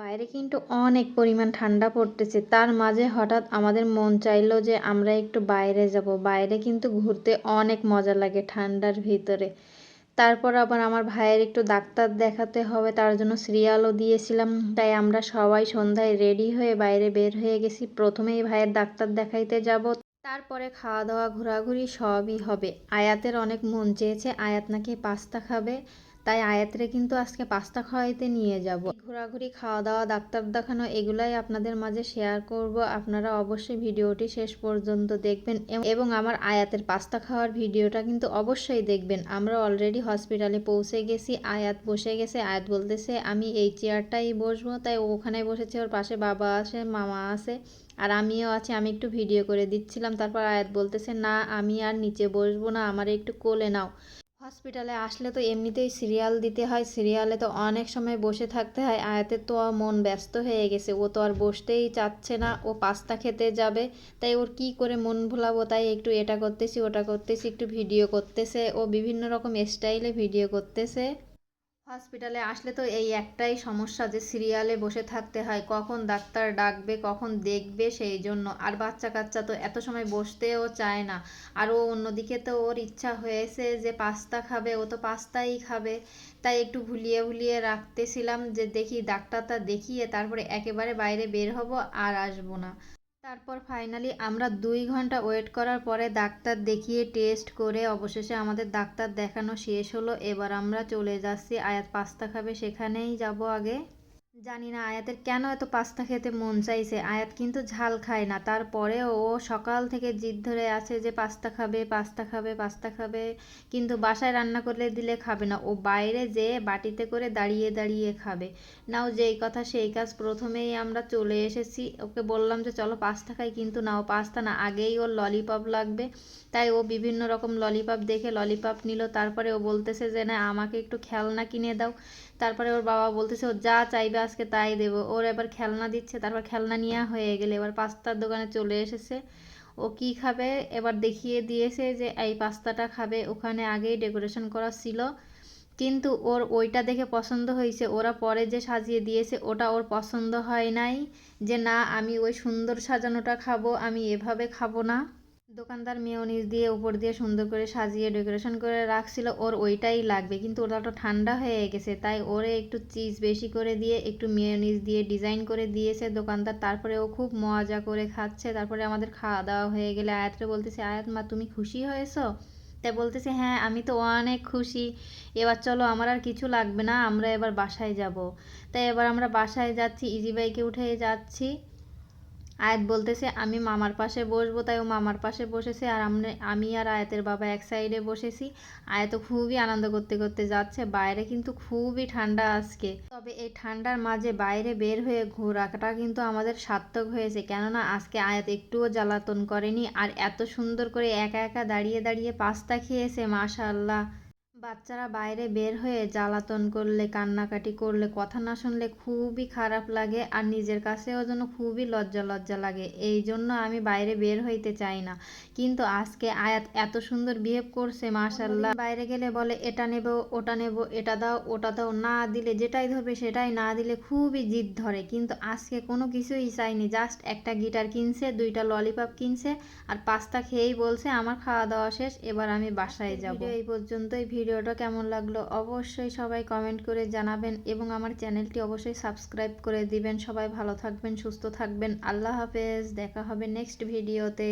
বাইরে কিন্তু অনেক পরিমাণ ঠান্ডা পড়তেছে। তার মাঝে হঠাৎ আমাদের মন চাইলো যে আমরা একটু বাইরে যাব। বাইরে কিন্তু ঘুরতে অনেক মজা লাগে ঠান্ডার ভিতরে। তারপর আবার আমার ভাইয়ের একটু ডাক্তার দেখাতে হবে, তার জন্য সিরিয়ালও দিয়েছিলাম। তাই আমরা সবাই সন্ধ্যায় রেডি হয়ে বাইরে বের হয়ে গেছি। প্রথমেই ভাইয়ের ডাক্তার দেখাইতে যাব। তারপরে খাওয়া দাওয়া ঘোরাঘুরি সবই হবে। আয়াতের অনেক মন চেয়েছে, আয়াত নাকি পাস্তা খাবে। তাই আয়াতরে কিন্তু আজকে পাস্তা খাওয়াইতে নিয়ে যাব। ঘোরাঘুরি, খাওয়া দাওয়া, ডাক্তার দেখানো এগুলাই আপনাদের মাঝে শেয়ার করব। আপনারা অবশ্যই ভিডিওটি শেষ পর্যন্ত দেখবেন এবং আমার আয়াতের পাস্তা খাওয়ার ভিডিওটা কিন্তু অবশ্যই দেখবেন। আমরা অলরেডি হসপিটালে পৌঁছে গেছি। আয়াত বসে গেছে। আয়াত বলতেছে আমি এই চেয়ারটাই বসবো। তাই ও ওখানে বসেছে, ওর পাশে বাবা আছে, মামা আছে, আর আমিও আছি। আমি একটু ভিডিও করে দিচ্ছিলাম। তারপর আয়াত বলতেছে না আমি আর নিচে বসবো না, আমার একটু কোলে নাও। হসপিটালে আসলে তো এমনিতেই সিরিয়াল দিতে হয়, সিরিয়ালে তো অনেক সময় বসে থাকতে হয়। আয়াতের তো মন ব্যস্ত হয়ে গেছে, ও তো আর বসতেই চাচ্ছে না, ও পাস্তা খেতে যাবে। তাই ওর কি করে মন ভোলাবো, তাই একটু এটা করতেছি ওটা করতেছি, একটু ভিডিও করতেছে, ও বিভিন্ন রকম স্টাইলে ভিডিও করতেছে। হসপিটালে আসলে তো এই একটাই সমস্যা যে সিরিয়ালে বসে থাকতে হয়, কখন ডাক্তার ডাকবে কখন দেখবে, সেই জন্য। আর বাচ্চা কাচ্চা তো এত সময় বসতেও চায় না। আর ও অন্যদিকে তো ওর ইচ্ছা হয়েছে যে পাস্তা খাবে, ও তো পাস্তাই খাবে। তাই একটু ভুলিয়ে ভুলিয়ে রাখতেছিলাম যে দেখি ডাক্তারটা দেখিয়ে তারপরে একেবারে বাইরে বের হব, আর আসবো না। তারপর ফাইনালি আমরা 2 ঘন্টা ওয়েট করার পরে ডাক্তার দেখিয়ে টেস্ট করে অবশেষে আমাদের ডাক্তার দেখানো শেষ হলো। এবার আমরা চলে যাচ্ছি আয়াত পাস্তা খাবে সেখানেই যাব আগে। জানি না আয়াতের কেন এত পাস্তা খেতে মন চাইছে। আয়াত কিন্তু ঝাল খায় না, তারপরেও ও সকাল থেকে জিদ ধরে আছে যে পাস্তা খাবে পাস্তা খাবে পাস্তা খাবে। কিন্তু বাসায় রান্না করলে দিলে খাবে না, ও বাইরে যেয়ে বাটিতে করে দাঁড়িয়ে দাঁড়িয়ে খাবে। নাও যেই কথা সেই কাজ, প্রথমেই আমরা চলে এসেছি। ওকে বললাম যে চলো পাস্তা খাই, কিন্তু না, ও পাস্তা না, আগেই ওর ললিপপ লাগবে। তাই ও বিভিন্ন রকম ললিপপ দেখে ললিপপ নিল। তারপরে ও বলতেছে যে না আমাকে একটু খেলনা কিনে দাও। তারপরে ওর বাবা বলতেছে ও যা চাইবে আজকে তাই দেবো। ওর এবার খেলনা দিচ্ছে, তারপর খেলনা নিয়ে হয়ে গেলে এবার পাস্তার দোকানে চলে এসেছে। ও কি খাবে এবার দেখিয়ে দিয়েছে যে এই পাস্তাটা খাবে। ওখানে আগেই ডেকোরেশন করা ছিল, কিন্তু ওর ওইটা দেখে পছন্দ হয়েছে। ওরা পরে যে সাজিয়ে দিয়েছে ওটা ওর পছন্দ হয় নাই, যে না আমি ওই সুন্দর সাজানোটা খাবো, আমি এভাবে খাবো না। দোকানদার মেয়োনিজ দিয়ে উপর দিয়ে সুন্দর করে সাজিয়ে ডেকোরেশন করে রাখছিল, ওর ওইটাই লাগবে। কিন্তু ওটা তো ঠান্ডা হয়ে গেছে, তাই ওরে একটু চিজ বেশি করে দিয়ে একটু মেয়োনিজ দিয়ে ডিজাইন করে দিয়েছে দোকানদার। তারপরে ও খুব মজা করে খাচ্ছে। তারপরে আমাদের খাওয়া দাওয়া হয়ে গেলে আয়াতরে বলতেছে আয়াত মা তুমি খুশি হয়েছো? তাই বলতেছে হ্যাঁ আমি তো অনেক খুশি। এবার চলো আমার আর কিছু লাগবে না, আমরা এবার বাসায় যাব। তাই এবার আমরা বাসায় যাচ্ছি, ইজি বাইকে উঠে যাচ্ছি। আয়াত বলতেছে আমি মামার পাশে বসবো, তাই ও মামার পাশে বসেছে। আর আমি আর আয়াতের বাবা এক সাইডে বসেছি। আয়াত খুবই আনন্দ করতে করতে যাচ্ছে। বাইরে কিন্তু খুবই ঠান্ডা আজকে, তবে এই ঠান্ডার মাঝে বাইরে বের হয়ে ঘোরাটা কিন্তু আমাদের সার্থক হয়েছে। কেননা আজকে আয়াত একটুও জ্বালাতন করেনি, আর এত সুন্দর করে একা একা দাঁড়িয়ে দাঁড়িয়ে পাস্তা খেয়েছে মাশাআল্লাহ। বাচ্চারা বাইরে বের হয়ে জ্বালাতন করলে, কান্নাকাটি করলে, কথা না শুনলে খুবই খারাপ লাগে, আর নিজের কাছেও যেন খুবই লজ্জা লজ্জা লাগে। এই জন্য আমি বাইরে বের হইতে চাই না। কিন্তু আজকে আয়াত এত সুন্দর বিহেভ করছে মাশাল্লাহ। বাইরে গেলে বলে এটা নেব ওটা নেব, এটা দাও ওটা দাও, না দিলে যেটাই ধরবে সেটাই, না দিলে খুবই জিদ ধরে। কিন্তু আজকে কোনো কিছুই চাইনি, জাস্ট একটা গিটার কিনছে, 2টা ললিপপ কিনছে, আর পাস্তা খেয়েই বলছে আমার খাওয়া দাওয়া শেষ, এবার আমি বাসায় যাব। এই পর্যন্তই। ভিডিওটা কেমন লাগলো অবশ্যই সবাই কমেন্ট করে জানাবেন এবং আমার চ্যানেলটি অবশ্যই সাবস্ক্রাইব করে দিবেন। সবাই ভালো থাকবেন, সুস্থ থাকবেন। আল্লাহ হাফেজ, দেখা হবে নেক্সট ভিডিওতে।